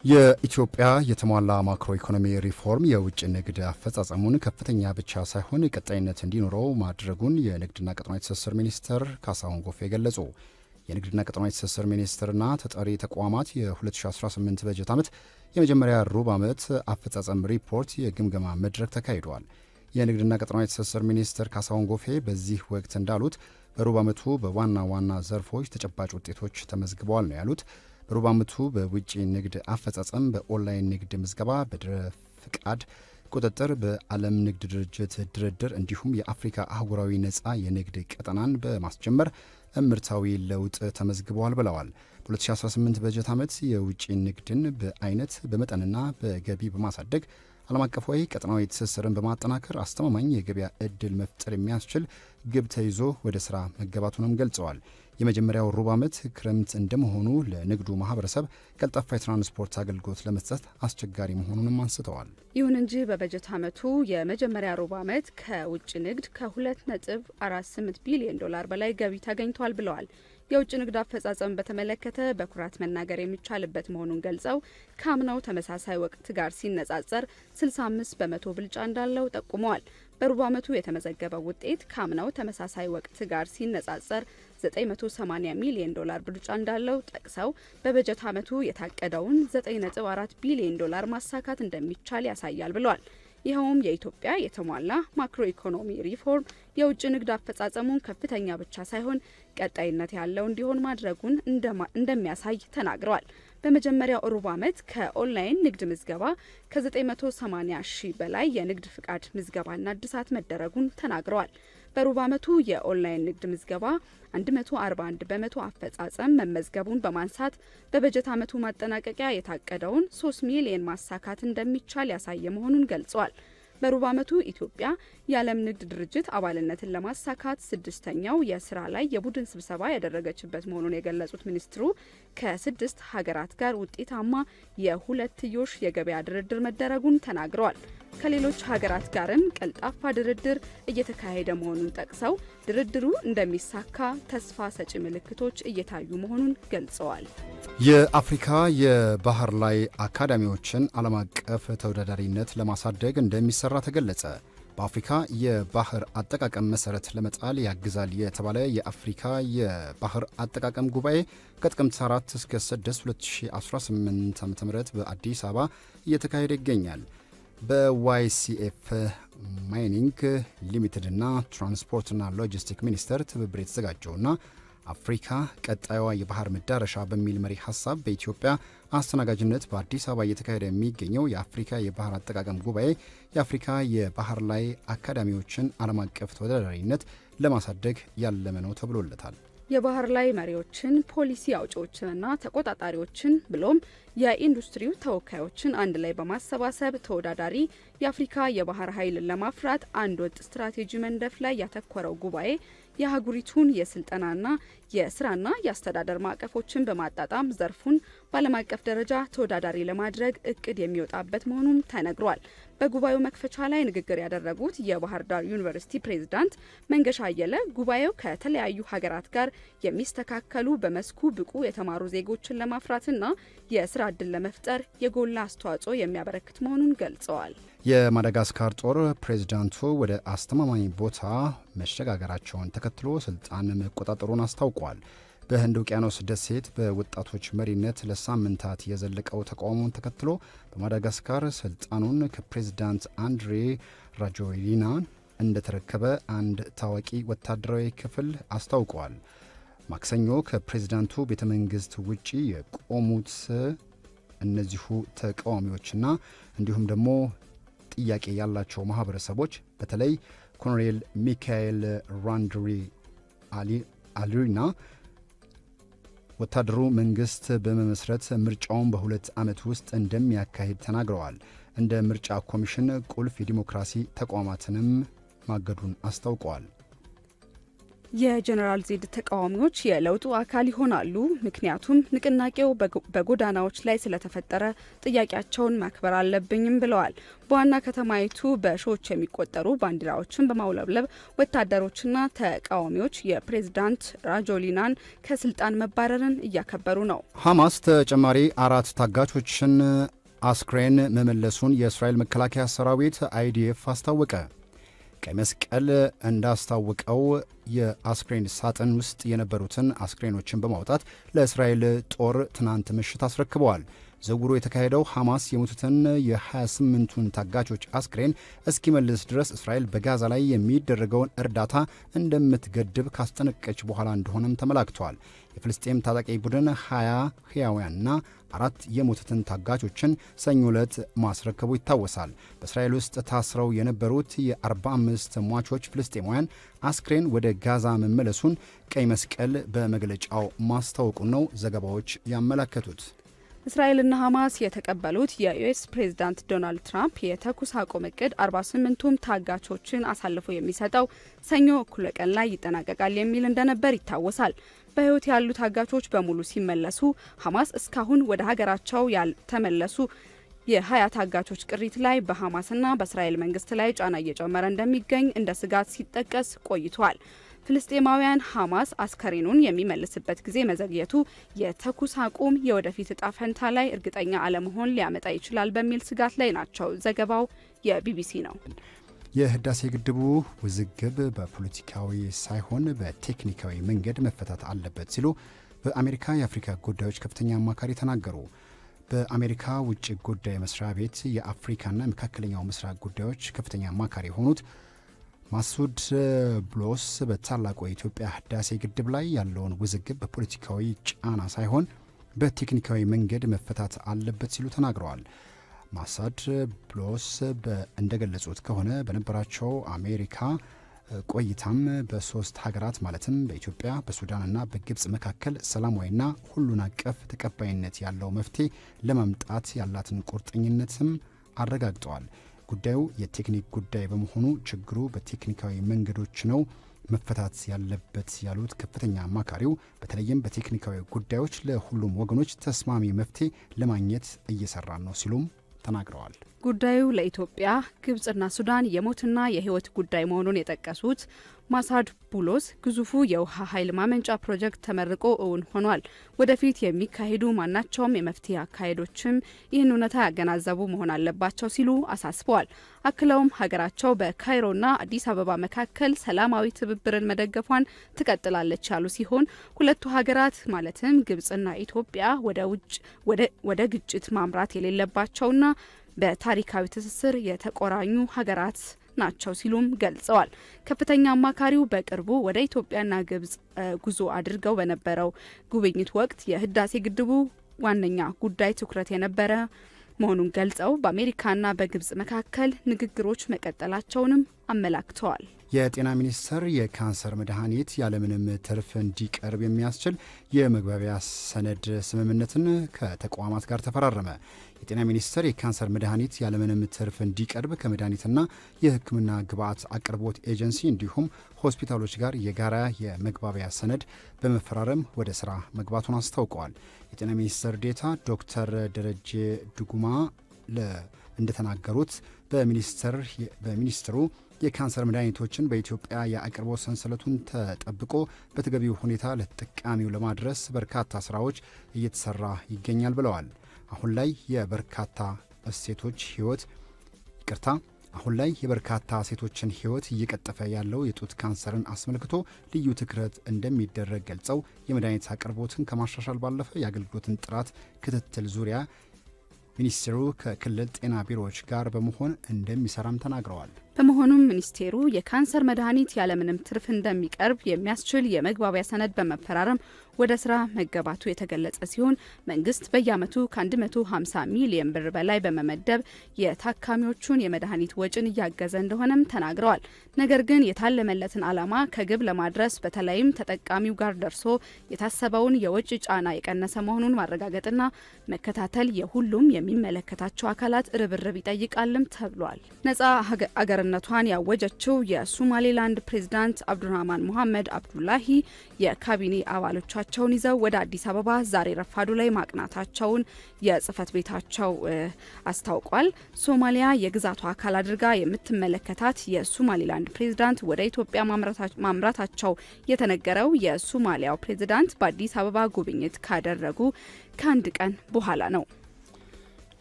የኢትዮጵያ የተሟላ ማክሮ ኢኮኖሚ ሪፎርም የውጭ ንግድ አፈጻጸሙን ከፍተኛ ብቻ ሳይሆን ቀጣይነት እንዲኖረው ማድረጉን የንግድና ቀጠናዊ ትስስር ሚኒስትር ካሳሁን ጎፌ ገለጹ። የንግድና ቀጠናዊ ትስስር ሚኒስቴርና ተጠሪ ተቋማት የ2018 በጀት ዓመት የመጀመሪያ ሩብ ዓመት አፈጻጸም ሪፖርት የግምገማ መድረክ ተካሂዷል። የንግድና ቀጠናዊ ትስስር ሚኒስትር ካሳሁን ጎፌ በዚህ ወቅት እንዳሉት በሩብ ዓመቱ በዋና ዋና ዘርፎች ተጨባጭ ውጤቶች ተመዝግበዋል ነው ያሉት። በሩብ ዓመቱ በውጭ ንግድ አፈጻጸም፣ በኦንላይን ንግድ ምዝገባ፣ በድረ ፍቃድ ቁጥጥር፣ በዓለም ንግድ ድርጅት ድርድር እንዲሁም የአፍሪካ አህጉራዊ ነፃ የንግድ ቀጠናን በማስጀመር እምርታዊ ለውጥ ተመዝግበዋል ብለዋል። በ2018 በጀት ዓመት የውጭ ንግድን በአይነት በመጠንና በገቢ በማሳደግ ዓለም አቀፋዊ ቀጠናዊ ትስስርን በማጠናከር አስተማማኝ የገበያ ዕድል መፍጠር የሚያስችል ግብ ተይዞ ወደ ሥራ መገባቱንም ገልጸዋል። የመጀመሪያው ሩብ ዓመት ክረምት እንደመሆኑ ለንግዱ ማህበረሰብ ቀልጣፋ የትራንስፖርት አገልግሎት ለመስጠት አስቸጋሪ መሆኑንም አንስተዋል። ይሁን እንጂ በበጀት ዓመቱ የመጀመሪያ ሩብ ዓመት ከውጭ ንግድ ከ2.48 ቢሊዮን ዶላር በላይ ገቢ ተገኝቷል ብለዋል። የውጭ ንግድ አፈጻጸም በተመለከተ በኩራት መናገር የሚቻልበት መሆኑን ገልጸው ከአምናው ተመሳሳይ ወቅት ጋር ሲነጻጸር 65 በመቶ ብልጫ እንዳለው ጠቁመዋል። በሩብ ዓመቱ የተመዘገበው ውጤት ከአምናው ተመሳሳይ ወቅት ጋር ሲነጻጸር 980 ሚሊዮን ዶላር ብልጫ እንዳለው ጠቅሰው በበጀት ዓመቱ የታቀደውን 9.4 ቢሊዮን ዶላር ማሳካት እንደሚቻል ያሳያል ብለዋል። ይኸውም የኢትዮጵያ የተሟላ ማክሮ ኢኮኖሚ ሪፎርም የውጭ ንግድ አፈጻጸሙን ከፍተኛ ብቻ ሳይሆን ቀጣይነት ያለው እንዲሆን ማድረጉን እንደሚያሳይ ተናግረዋል። በመጀመሪያው ሩብ ዓመት ከኦንላይን ንግድ ምዝገባ ከ980 ሺህ በላይ የንግድ ፍቃድ ምዝገባና እድሳት መደረጉን ተናግረዋል። በሩብ ዓመቱ የኦንላይን ንግድ ምዝገባ 141 በመቶ አፈጻጸም መመዝገቡን በማንሳት በበጀት ዓመቱ ማጠናቀቂያ የታቀደውን 3 ሚሊዮን ማሳካት እንደሚቻል ያሳየ መሆኑን ገልጸዋል። በሩብ ዓመቱ ኢትዮጵያ የዓለም ንግድ ድርጅት አባልነትን ለማሳካት 6ኛው የስራ ላይ የቡድን ስብሰባ ያደረገችበት መሆኑን የገለጹት ሚኒስትሩ ከ6 ሀገራት ጋር ውጤታማ የሁለትዮሽ የገበያ ድርድር መደረጉን ተናግረዋል። ከሌሎች ሀገራት ጋርም ቀልጣፋ ድርድር እየተካሄደ መሆኑን ጠቅሰው ድርድሩ እንደሚሳካ ተስፋ ሰጪ ምልክቶች እየታዩ መሆኑን ገልጸዋል። የአፍሪካ የባህር ላይ አካዳሚዎችን ዓለም አቀፍ ተወዳዳሪነት ለማሳደግ እንደሚሰራ ተገለጸ። በአፍሪካ የባህር አጠቃቀም መሰረት ለመጣል ያግዛል የተባለ የአፍሪካ የባህር አጠቃቀም ጉባኤ ከጥቅምት 4 እስከ 6 2018 ዓ.ም በአዲስ አበባ እየተካሄደ ይገኛል። በዋይሲኤፍ ማይኒንግ ሊሚትድ እና ትራንስፖርትና ሎጂስቲክ ሚኒስቴር ትብብር የተዘጋጀውና አፍሪካ ቀጣዩዋ የባህር መዳረሻ በሚል መሪ ሀሳብ በኢትዮጵያ አስተናጋጅነት በአዲስ አበባ እየተካሄደ የሚገኘው የአፍሪካ የባህር አጠቃቀም ጉባኤ የአፍሪካ የባህር ላይ አካዳሚዎችን ዓለም አቀፍ ተወዳዳሪነት ለማሳደግ ያለመ ነው ተብሎለታል። የባህር ላይ መሪዎችን፣ ፖሊሲ አውጪዎችንና ተቆጣጣሪዎችን ብሎም የኢንዱስትሪው ተወካዮችን አንድ ላይ በማሰባሰብ ተወዳዳሪ የአፍሪካ የባህር ኃይልን ለማፍራት አንድ ወጥ ስትራቴጂ መንደፍ ላይ ያተኮረው ጉባኤ የአህጉሪቱን የስልጠናና የስራና የአስተዳደር ማዕቀፎችን በማጣጣም ዘርፉን በዓለም አቀፍ ደረጃ ተወዳዳሪ ለማድረግ እቅድ የሚወጣበት መሆኑም ተነግሯል። በጉባኤው መክፈቻ ላይ ንግግር ያደረጉት የባህር ዳር ዩኒቨርሲቲ ፕሬዝዳንት መንገሻ አየለ ጉባኤው ከተለያዩ ሀገራት ጋር የሚስተካከሉ በመስኩ ብቁ የተማሩ ዜጎችን ለማፍራትና የስራ ዕድል ለመፍጠር የጎላ አስተዋጽኦ የሚያበረክት መሆኑን ገልጸዋል። የማዳጋስካር ጦር ፕሬዝዳንቱ ወደ አስተማማኝ ቦታ መሸጋገራቸውን ተከትሎ ስልጣን መቆጣጠሩን አስታውቋል። በህንድ ውቅያኖስ ደሴት በወጣቶች መሪነት ለሳምንታት የዘለቀው ተቃውሞን ተከትሎ በማዳጋስካር ስልጣኑን ከፕሬዝዳንት አንድሬ ራጆሊና እንደተረከበ አንድ ታዋቂ ወታደራዊ ክፍል አስታውቀዋል። ማክሰኞ ከፕሬዝዳንቱ ቤተ መንግስት ውጪ የቆሙት እነዚሁ ተቃዋሚዎችና እንዲሁም ደግሞ ጥያቄ ያላቸው ማህበረሰቦች በተለይ ኮሎኔል ሚካኤል ራንድሪ አሊና ወታደሩ መንግስት በመመስረት ምርጫውን በ2 ዓመት ውስጥ እንደሚያካሂድ ተናግረዋል። እንደ ምርጫ ኮሚሽን ቁልፍ የዲሞክራሲ ተቋማትንም ማገዱን አስታውቀዋል። የጀነራል ዜድ ተቃዋሚዎች የለውጡ አካል ይሆናሉ፣ ምክንያቱም ንቅናቄው በጎዳናዎች ላይ ስለተፈጠረ ጥያቄያቸውን ማክበር አለብኝም ብለዋል። በዋና ከተማይቱ በሺዎች የሚቆጠሩ ባንዲራዎችን በማውለብለብ ወታደሮችና ተቃዋሚዎች የፕሬዝዳንት ራጆሊናን ከስልጣን መባረርን እያከበሩ ነው። ሐማስ ተጨማሪ 4 ታጋቾችን አስክሬን መመለሱን የእስራኤል መከላከያ ሰራዊት አይዲኤፍ አስታወቀ። ቀይ መስቀል እንዳስታወቀው የአስክሬን ሳጥን ውስጥ የነበሩትን አስክሬኖችን በማውጣት ለእስራኤል ጦር ትናንት ምሽት አስረክበዋል። ዝውውሩ የተካሄደው ሐማስ የሞቱትን የ28ቱን ታጋቾች አስክሬን እስኪመልስ ድረስ እስራኤል በጋዛ ላይ የሚደረገውን እርዳታ እንደምትገድብ ካስጠነቀቀች በኋላ እንደሆነም ተመላክቷል። የፍልስጤም ታጣቂ ቡድን 20 ሕያውያንና 4 የሞቱትን ታጋቾችን ሰኞ ዕለት ማስረከቡ ይታወሳል። በእስራኤል ውስጥ ታስረው የነበሩት የ45 ሟቾች ፍልስጤማውያን አስክሬን ወደ ጋዛ መመለሱን ቀይ መስቀል በመግለጫው ማስታወቁን ነው ዘገባዎች ያመለከቱት። እስራኤልና ሐማስ የተቀበሉት የዩኤስ ፕሬዝዳንት ዶናልድ ትራምፕ የተኩስ አቁም እቅድ 48ቱም ታጋቾችን አሳልፎ የሚሰጠው ሰኞ እኩለ ቀን ላይ ይጠናቀቃል የሚል እንደነበር ይታወሳል። በሕይወት ያሉ ታጋቾች በሙሉ ሲመለሱ ሐማስ እስካሁን ወደ ሀገራቸው ያልተመለሱ የ20 ታጋቾች ቅሪት ላይ በሐማስና በእስራኤል መንግስት ላይ ጫና እየጨመረ እንደሚገኝ እንደ ስጋት ሲጠቀስ ቆይቷል። ፍልስጤማውያን ሐማስ አስከሬኑን የሚመልስበት ጊዜ መዘግየቱ የተኩስ አቁም የወደፊት እጣ ፈንታ ላይ እርግጠኛ አለመሆን ሊያመጣ ይችላል በሚል ስጋት ላይ ናቸው። ዘገባው የቢቢሲ ነው። የህዳሴ ግድቡ ውዝግብ በፖለቲካዊ ሳይሆን በቴክኒካዊ መንገድ መፈታት አለበት ሲሉ በአሜሪካ የአፍሪካ ጉዳዮች ከፍተኛ አማካሪ ተናገሩ። በአሜሪካ ውጭ ጉዳይ መስሪያ ቤት የአፍሪካና መካከለኛው ምስራቅ ጉዳዮች ከፍተኛ አማካሪ የሆኑት ማሱድ ብሎስ በታላቁ የኢትዮጵያ ህዳሴ ግድብ ላይ ያለውን ውዝግብ በፖለቲካዊ ጫና ሳይሆን በቴክኒካዊ መንገድ መፈታት አለበት ሲሉ ተናግረዋል። ማሳድ ብሎስ እንደገለጹት ከሆነ በነበራቸው አሜሪካ ቆይታም በ3 ሀገራት ማለትም በኢትዮጵያ፣ በሱዳንና በግብጽ መካከል ሰላማዊና ሁሉን አቀፍ ተቀባይነት ያለው መፍትሄ ለማምጣት ያላትን ቁርጠኝነትም አረጋግጠዋል። ጉዳዩ የቴክኒክ ጉዳይ በመሆኑ ችግሩ በቴክኒካዊ መንገዶች ነው መፈታት ያለበት ያሉት ከፍተኛ አማካሪው በተለይም በቴክኒካዊ ጉዳዮች ለሁሉም ወገኖች ተስማሚ መፍትሄ ለማግኘት እየሰራን ነው ሲሉም ተናግረዋል። ጉዳዩ ለኢትዮጵያ፣ ግብጽና ሱዳን የሞትና የህይወት ጉዳይ መሆኑን የጠቀሱት ማሳድ ቡሎስ ግዙፉ የውሃ ኃይል ማመንጫ ፕሮጀክት ተመርቆ እውን ሆኗል። ወደፊት የሚካሄዱ ማናቸውም የመፍትሄ አካሄዶችም ይህን እውነታ ያገናዘቡ መሆን አለባቸው ሲሉ አሳስበዋል። አክለውም ሀገራቸው በካይሮና አዲስ አበባ መካከል ሰላማዊ ትብብርን መደገፏን ትቀጥላለች ያሉ ሲሆን ሁለቱ ሀገራት ማለትም ግብጽና ኢትዮጵያ ወደ ግጭት ማምራት የሌለባቸውና በታሪካዊ ትስስር የተቆራኙ ሀገራት ናቸው ሲሉም ገልጸዋል። ከፍተኛ አማካሪው በቅርቡ ወደ ኢትዮጵያና ግብጽ ጉዞ አድርገው በነበረው ጉብኝት ወቅት የህዳሴ ግድቡ ዋነኛ ጉዳይ ትኩረት የነበረ መሆኑን ገልጸው በአሜሪካና በግብጽ መካከል ንግግሮች መቀጠላቸውንም አመላክተዋል። የጤና ሚኒስቴር የካንሰር መድኃኒት ያለምንም ትርፍ እንዲቀርብ የሚያስችል የመግባቢያ ሰነድ ስምምነትን ከተቋማት ጋር ተፈራረመ። የጤና ሚኒስቴር የካንሰር መድኃኒት ያለምንም ትርፍ እንዲቀርብ ከመድኃኒትና የሕክምና ግብዓት አቅርቦት ኤጀንሲ እንዲሁም ሆስፒታሎች ጋር የጋራ የመግባቢያ ሰነድ በመፈራረም ወደ ስራ መግባቱን አስታውቀዋል። የጤና ሚኒስትር ዴኤታ ዶክተር ደረጀ ዱጉማ እንደተናገሩት በሚኒስትሩ የካንሰር መድኃኒቶችን በኢትዮጵያ የአቅርቦት ሰንሰለቱን ተጠብቆ በተገቢው ሁኔታ ለተጠቃሚው ለማድረስ በርካታ ስራዎች እየተሰራ ይገኛል ብለዋል። አሁን ላይ የበርካታ ሴቶችን ህይወት እየቀጠፈ ያለው የጡት ካንሰርን አስመልክቶ ልዩ ትኩረት እንደሚደረግ ገልጸው የመድኃኒት አቅርቦትን ከማሻሻል ባለፈ የአገልግሎትን ጥራት ክትትል ዙሪያ ሚኒስቴሩ ከክልል ጤና ቢሮዎች ጋር በመሆን እንደሚሰራም ተናግረዋል። በመሆኑም ሚኒስቴሩ የካንሰር መድኃኒት ያለምንም ትርፍ እንደሚቀርብ የሚያስችል የመግባቢያ ሰነድ በመፈራረም ወደ ስራ መገባቱ የተገለጸ ሲሆን መንግስት በየዓመቱ ከ150 ሚሊዮን ብር በላይ በመመደብ የታካሚዎቹን የመድኃኒት ወጪን እያገዘ እንደሆነም ተናግረዋል። ነገር ግን የታለመለትን ዓላማ ከግብ ለማድረስ በተለይም ተጠቃሚው ጋር ደርሶ የታሰበውን የወጪ ጫና የቀነሰ መሆኑን ማረጋገጥና መከታተል የሁሉም የሚመለከታቸው አካላት ርብርብ ይጠይቃልም ተብሏል። ነጻ አገርና ነጻነቷን ያወጀችው የሶማሌላንድ ፕሬዝዳንት አብዱራህማን ሙሐመድ አብዱላሂ የካቢኔ አባሎቻቸውን ይዘው ወደ አዲስ አበባ ዛሬ ረፋዱ ላይ ማቅናታቸውን የጽህፈት ቤታቸው አስታውቋል። ሶማሊያ የግዛቷ አካል አድርጋ የምትመለከታት የሶማሌላንድ ፕሬዝዳንት ወደ ኢትዮጵያ ማምራታቸው የተነገረው የሶማሊያው ፕሬዝዳንት በአዲስ አበባ ጉብኝት ካደረጉ ከአንድ ቀን በኋላ ነው።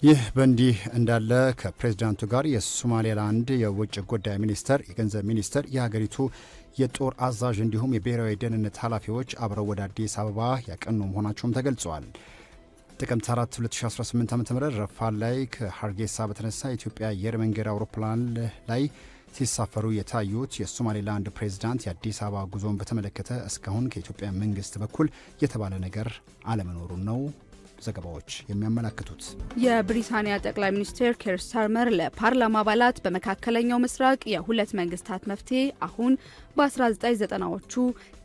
ይህ በእንዲህ እንዳለ ከፕሬዝዳንቱ ጋር የሶማሌላንድ የውጭ ጉዳይ ሚኒስተር፣ የገንዘብ ሚኒስተር፣ የሀገሪቱ የጦር አዛዥ እንዲሁም የብሔራዊ ደህንነት ኃላፊዎች አብረው ወደ አዲስ አበባ ያቀኑ መሆናቸውም ተገልጸዋል። ጥቅምት 4 2018 ዓ.ም ረፋድ ላይ ከሀርጌሳ በተነሳ የኢትዮጵያ አየር መንገድ አውሮፕላን ላይ ሲሳፈሩ የታዩት የሶማሌላንድ ፕሬዝዳንት የአዲስ አበባ ጉዞን በተመለከተ እስካሁን ከኢትዮጵያ መንግስት በኩል የተባለ ነገር አለመኖሩን ነው ዘገባዎች የሚያመላክቱት። የብሪታንያ ጠቅላይ ሚኒስትር ኬር ስታርመር ለፓርላማ አባላት በመካከለኛው ምስራቅ የሁለት መንግስታት መፍትሄ አሁን በ1990ዎቹ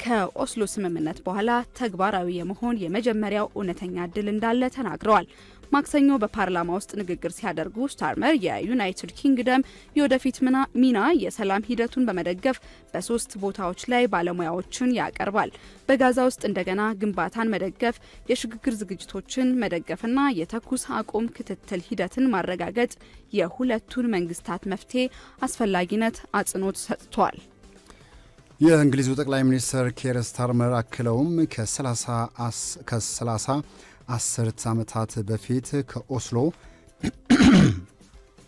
ከኦስሎ ስምምነት በኋላ ተግባራዊ የመሆን የመጀመሪያው እውነተኛ እድል እንዳለ ተናግረዋል። ማክሰኞ በፓርላማ ውስጥ ንግግር ሲያደርጉ ስታርመር የዩናይትድ ኪንግደም የወደፊት ሚና የሰላም ሂደቱን በመደገፍ በሶስት ቦታዎች ላይ ባለሙያዎችን ያቀርባል። በጋዛ ውስጥ እንደገና ግንባታን መደገፍ፣ የሽግግር ዝግጅቶችን መደገፍና የተኩስ አቁም ክትትል ሂደትን ማረጋገጥ የሁለቱን መንግስታት መፍትሄ አስፈላጊነት አጽንኦት ሰጥቷል። የእንግሊዙ ጠቅላይ ሚኒስትር ኬር ስታርመር አክለውም ከ30 10 ዓመታት በፊት ከኦስሎ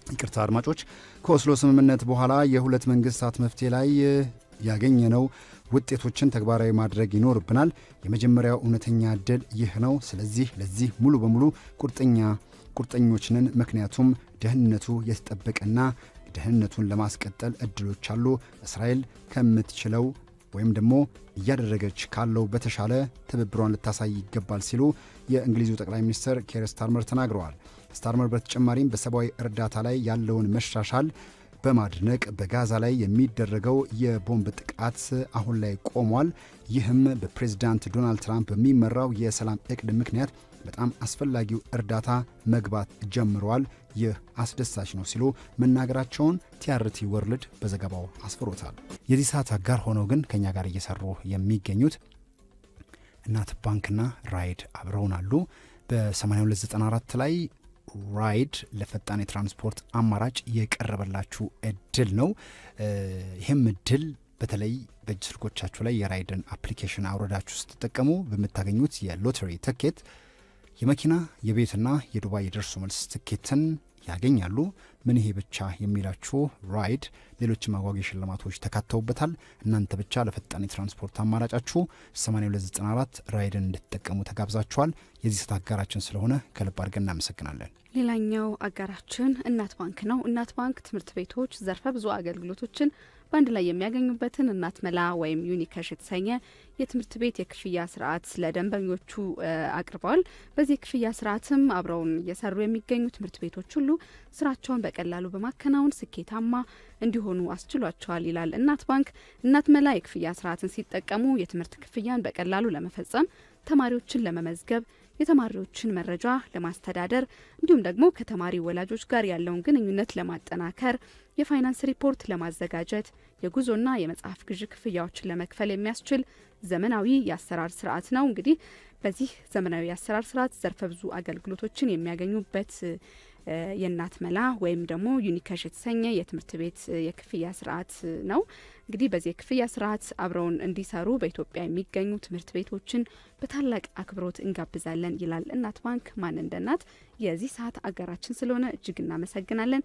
ይቅርታ አድማጮች፣ ከኦስሎ ስምምነት በኋላ የሁለት መንግስታት መፍትሄ ላይ ያገኘነው ውጤቶችን ተግባራዊ ማድረግ ይኖርብናል። የመጀመሪያው እውነተኛ እድል ይህ ነው። ስለዚህ ለዚህ ሙሉ በሙሉ ቁርጠኞች ነን። ምክንያቱም ደህንነቱ የተጠበቀና ደህንነቱን ለማስቀጠል እድሎች አሉ። እስራኤል ከምትችለው ወይም ደግሞ እያደረገች ካለው በተሻለ ትብብሯን ልታሳይ ይገባል ሲሉ የእንግሊዙ ጠቅላይ ሚኒስትር ኬር ስታርመር ተናግረዋል። ስታርመር በተጨማሪም በሰብአዊ እርዳታ ላይ ያለውን መሻሻል በማድነቅ በጋዛ ላይ የሚደረገው የቦምብ ጥቃት አሁን ላይ ቆሟል፣ ይህም በፕሬዝዳንት ዶናልድ ትራምፕ በሚመራው የሰላም እቅድ ምክንያት በጣም አስፈላጊው እርዳታ መግባት ጀምረዋል፣ ይህ አስደሳች ነው ሲሉ መናገራቸውን ቲአርቲ ወርልድ በዘገባው አስፍሮታል። የዚህ ሰዓት አጋር ሆነው ግን ከኛ ጋር እየሰሩ የሚገኙት እናት ባንክና ራይድ አብረውን አሉ። በ8294 ላይ ራይድ ለፈጣን የትራንስፖርት አማራጭ የቀረበላችሁ እድል ነው። ይህም እድል በተለይ በእጅ ስልኮቻችሁ ላይ የራይድን አፕሊኬሽን አውረዳችሁ ስትጠቀሙ በምታገኙት የሎተሪ ትኬት የመኪና የቤትና የዱባይ የደርሶ መልስ ትኬትን ያገኛሉ። ምን ይሄ ብቻ የሚላችሁ ራይድ ሌሎችም አጓጊ ሽልማቶች ተካተውበታል። እናንተ ብቻ ለፈጣን የትራንስፖርት አማራጫችሁ 8294 ራይድን እንድትጠቀሙ ተጋብዛችኋል። የዚህ ሰዓት አጋራችን ስለሆነ ከልብ አድርገን እናመሰግናለን። ሌላኛው አጋራችን እናት ባንክ ነው። እናት ባንክ ትምህርት ቤቶች ዘርፈ ብዙ አገልግሎቶችን በአንድ ላይ የሚያገኙበትን እናት መላ ወይም ዩኒካሽ የተሰኘ የትምህርት ቤት የክፍያ ስርዓት ለደንበኞቹ አቅርበዋል። በዚህ የክፍያ ስርዓትም አብረውን እየሰሩ የሚገኙ ትምህርት ቤቶች ሁሉ ስራቸውን በቀላሉ በማከናወን ስኬታማ እንዲሆኑ አስችሏቸዋል ይላል እናት ባንክ። እናት መላ የክፍያ ስርዓትን ሲጠቀሙ የትምህርት ክፍያን በቀላሉ ለመፈጸም፣ ተማሪዎችን ለመመዝገብ፣ የተማሪዎችን መረጃ ለማስተዳደር እንዲሁም ደግሞ ከተማሪ ወላጆች ጋር ያለውን ግንኙነት ለማጠናከር፣ የፋይናንስ ሪፖርት ለማዘጋጀት፣ የጉዞና የመጽሐፍ ግዥ ክፍያዎችን ለመክፈል የሚያስችል ዘመናዊ የአሰራር ስርዓት ነው። እንግዲህ በዚህ ዘመናዊ የአሰራር ስርዓት ዘርፈ ብዙ አገልግሎቶችን የሚያገኙበት የእናት መላ ወይም ደግሞ ዩኒካሽ የተሰኘ የትምህርት ቤት የክፍያ ስርዓት ነው። እንግዲህ በዚህ የክፍያ ስርዓት አብረውን እንዲሰሩ በኢትዮጵያ የሚገኙ ትምህርት ቤቶችን በታላቅ አክብሮት እንጋብዛለን ይላል እናት ባንክ። ማን እንደ እናት የዚህ ሰዓት አጋራችን ስለሆነ እጅግ እናመሰግናለን።